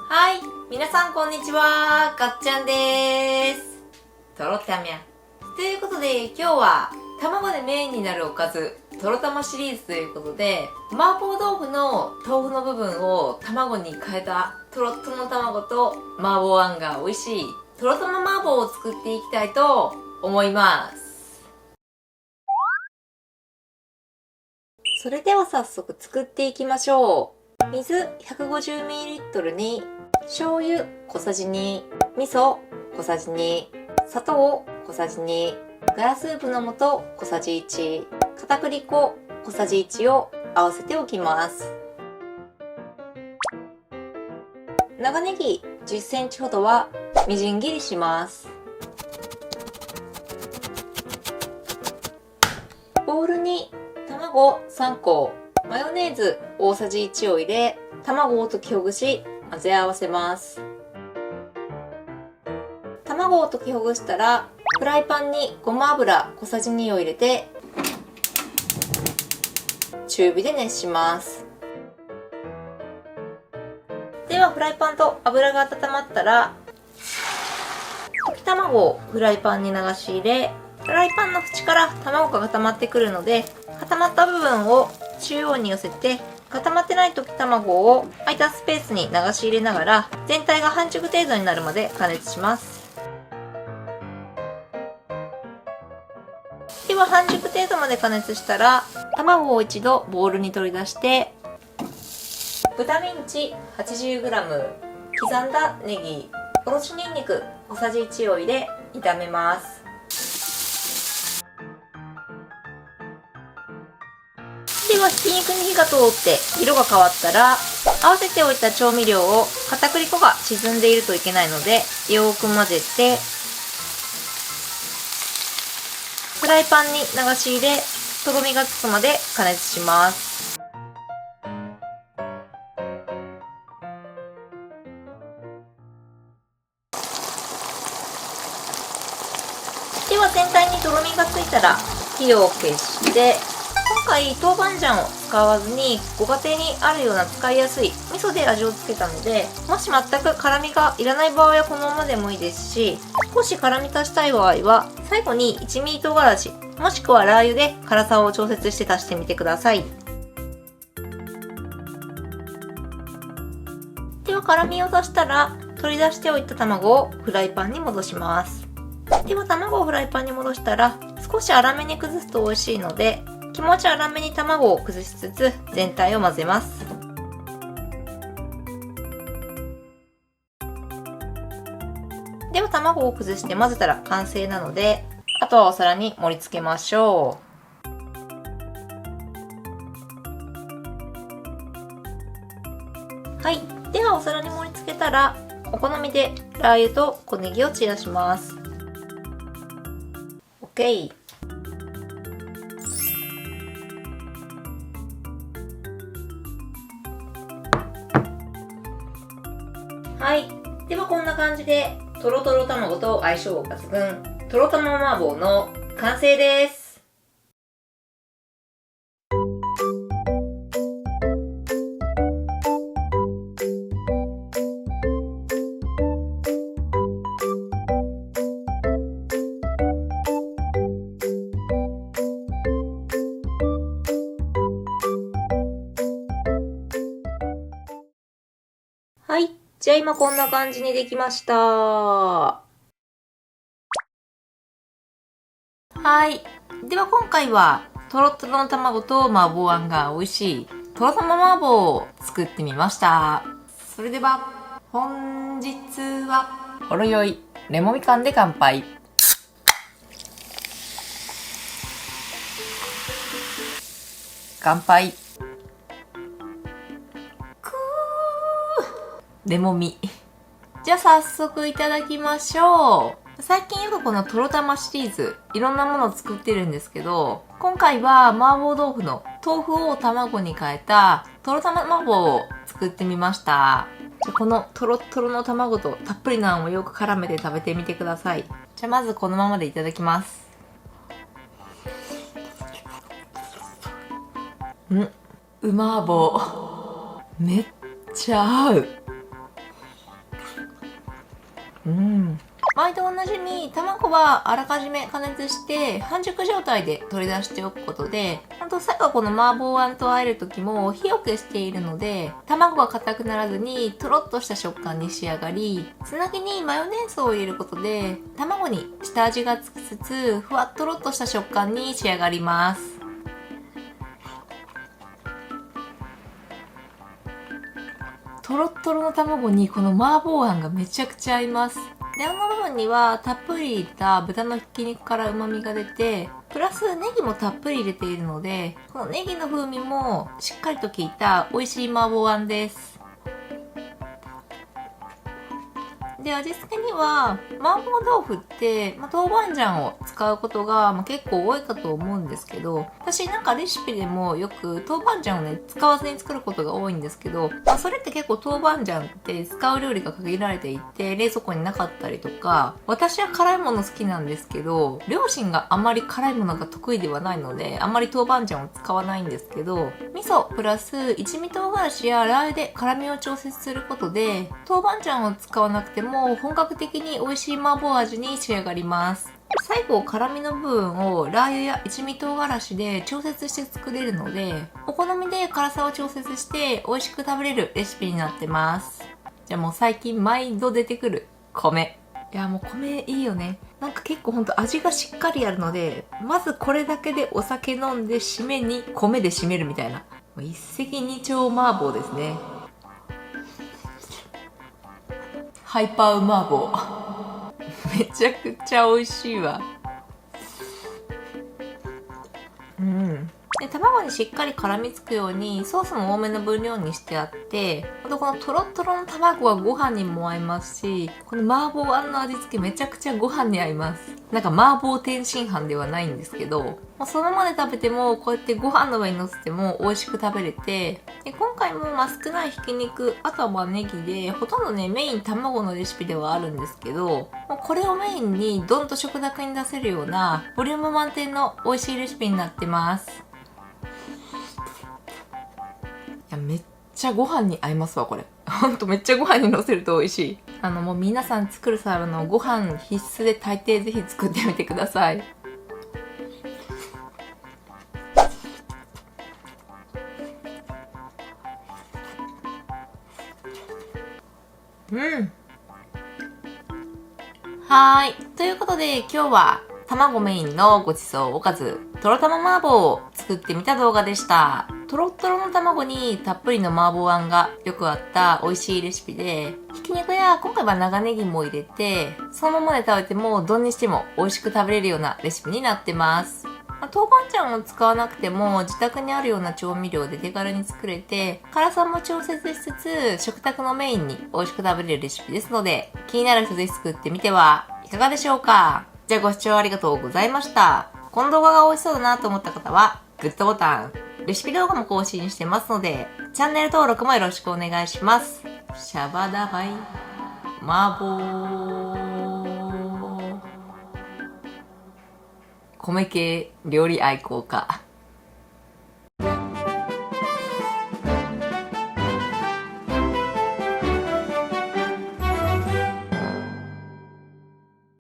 はい、皆さんこんにちは、かっちゃんでーす。とろたみゃ。ということで、今日は卵でメインになるおかず、とろたまシリーズということで、麻婆豆腐の豆腐の部分を卵に変えたとろっとろの卵と麻婆あんが美味しいとろたま麻婆を作っていきたいと思います。それでは早速作っていきましょう。水 150ml に醤油小さじ2、味噌小さじ2、砂糖小さじ2、ガラスープの素小さじ1、片栗粉小さじ1を合わせておきます。長ネギ10センチほどはみじん切りします。ボウルに卵3個、マヨネーズ大さじ1を入れ、卵を溶きほぐし混ぜ合わせます。卵を溶きほぐしたら、フライパンにごま油小さじ2を入れて中火で熱します。ではフライパンと油が温まったら、溶き卵をフライパンに流し入れ、フライパンの縁から卵が固まってくるので、固まった部分を中央に寄せて、固まってない溶き卵を空いたスペースに流し入れながら、全体が半熟程度になるまで加熱します。では半熟程度まで加熱したら、卵を一度ボウルに取り出して、豚ミンチ 80g、刻んだネギ、おろしにんにく小さじ1を入れ炒めます。ではひき肉に火が通って色が変わったら、合わせておいた調味料を片栗粉が沈んでいるといけないのでよく混ぜて、フライパンに流し入れ、とろみがつくまで加熱します。では全体にとろみがついたら火を消して、今回豆板醤を使わずにご家庭にあるような使いやすい味噌で味をつけたので、もし全く辛みがいらない場合はこのままでもいいですし、少し辛み足したい場合は最後に一味唐辛子もしくはラー油で辛さを調節して足してみてください。では辛みを足したら、取り出しておいた卵をフライパンに戻します。では卵をフライパンに戻したら、少し粗めに崩すと美味しいので、気持ち粗めに卵を崩しつつ全体を混ぜます。では卵を崩して混ぜたら完成なので、あとはお皿に盛り付けましょう。はい。ではお皿に盛り付けたら、お好みでラー油と小ネギを散らします。OK。はい。ではこんな感じで、とろとろ卵と相性抜群、とろたま麻婆の完成です。はい。じゃあ今こんな感じにできました。はい。では今回は、とろとろの卵と麻婆あんが美味しい、とろたま麻婆を作ってみました。それでは、本日は、ほろ酔い、レモンみかんで乾杯。乾杯。レモミ。じゃあ早速いただきましょう。最近よくこのとろたまシリーズ、いろんなものを作ってるんですけど、今回は麻婆豆腐の豆腐を卵に変えたとろたま麻婆を作ってみました。じゃあこのとろっとろの卵とたっぷりのあんをよく絡めて食べてみてください。じゃあまずこのままでいただきます。うまーぼー。めっちゃ合う。毎度おなじみ、卵はあらかじめ加熱して半熟状態で取り出しておくことで、最後はこの麻婆あんと和える時も火を消しているので、卵が硬くならずにとろっとした食感に仕上がり、つなぎにマヨネーズを入れることで、卵に下味がつきつつ、ふわっとろっとした食感に仕上がります。とろっとろの卵にこの麻婆あんがめちゃくちゃ合います。で、あんの部分にはたっぷり入れた豚のひき肉から旨味が出て、プラスネギもたっぷり入れているので、このネギの風味もしっかりと効いた美味しい麻婆あんです。で、味付けには、麻婆豆腐って、豆板醤を使うことが、結構多いかと思うんですけど、私なんかレシピでもよく豆板醤をね、使わずに作ることが多いんですけど、それって結構豆板醤って使う料理が限られていて、冷蔵庫になかったりとか、私は辛いもの好きなんですけど、両親があまり辛いものが得意ではないので、あんまり豆板醤を使わないんですけど、味噌プラス一味唐辛子やラー油で辛みを調節することで、豆板醤を使わなくても本格的に美味しい麻婆味に仕上がります。最後、辛みの部分をラー油や一味唐辛子で調節して作れるので、お好みで辛さを調節して美味しく食べれるレシピになってます。じゃあもう最近毎度出てくる米。いやもう米いいよね。なんか結構ほんと味がしっかりあるので、まずこれだけでお酒飲んで締めに米で締めるみたいな。一石二鳥麻婆ですね。ハイパーう麻婆。めちゃくちゃ美味しいわ。で、卵にしっかり絡みつくようにソースも多めの分量にしてあって、あとこのトロットロの卵はご飯にも合いますし、この麻婆あんの味付けめちゃくちゃご飯に合います。なんか麻婆天津飯ではないんですけど、そのままで食べてもこうやってご飯の上に乗せても美味しく食べれて、で今回も少ないひき肉、あとはネギで、ほとんどねメイン卵のレシピではあるんですけど、これをメインにドンと食卓に出せるようなボリューム満点の美味しいレシピになってます。いや、めっちゃご飯に合いますわ、これ。ほんとめっちゃご飯に乗せると美味しい。もう皆さん作る際のご飯必須で大抵ぜひ作ってみてください。はーい。ということで今日は卵メインのごちそうおかず、とろたま麻婆を作ってみた動画でした。とろっとろの卵にたっぷりの麻婆あんがよくあった美味しいレシピで、ひき肉や今回は長ネギも入れて、そのままで食べてもどんにしても美味しく食べれるようなレシピになってます。豆板醤を使わなくても自宅にあるような調味料で手軽に作れて、辛さも調節しつつ食卓のメインに美味しく食べれるレシピですので、気になる人ぜひ作ってみてはいかがでしょうか。じゃあご視聴ありがとうございました。この動画が美味しそうだなと思った方はグッドボタン、レシピ動画も更新してますのでチャンネル登録もよろしくお願いします。シャバダバイ麻婆米系料理愛好家